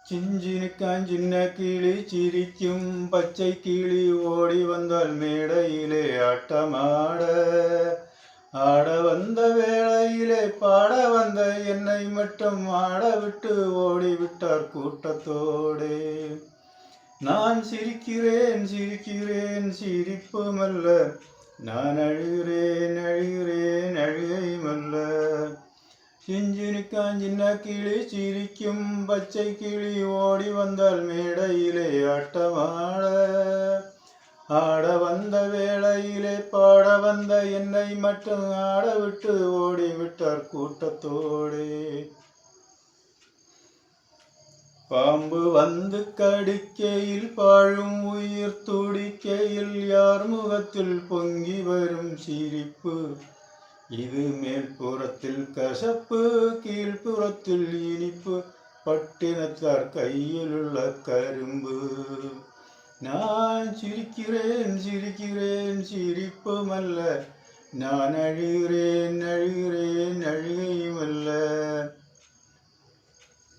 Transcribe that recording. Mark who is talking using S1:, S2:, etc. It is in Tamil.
S1: சிஞ்சினுக்கான் சின்ன கிளி சிரிக்கும் பச்சை கிளி ஓடி வந்தால் மேடையிலே ஆட்டமாட ஆட வந்த வேளையிலே பாட வந்த என்னை மட்டும் ஆட விட்டு ஓடிவிட்டார் கூட்டத்தோடே. நான் சிரிக்கிறேன் சிரிக்கிறேன் சிரிப்புமல்ல, நான் அழுகிறேன் அழுகிறேன் அழுகையுமல்ல. சிஞ்சினுக்கான் சின்ன கிளி சிரிக்கும் பச்சை கிளி ஓடி வந்தால் மேடையிலே ஆட்டமாட ஆட வந்த வேளையிலே பாட வந்த என்னை மட்டும் ஆட விட்டு ஓடிவிட்டார் கூட்டத்தோடே. பாம்பு வந்து கடிக்கையில் பாழும் உயிர் துடிக்கையில் யார் முகத்தில் பொங்கி வரும் சிரிப்பு, இது மேல்புறத்தில் கசப்பு கீழ்ப்புறத்தில் இனிப்பு, பட்டினத்தார் கையிலுள்ள கரும்பு. நான் சிரிக்கிறேன் சிரிக்கிறேன் சிரிப்புமல்ல, நான் அழுகிறேன் அழுகிறேன் அழுகை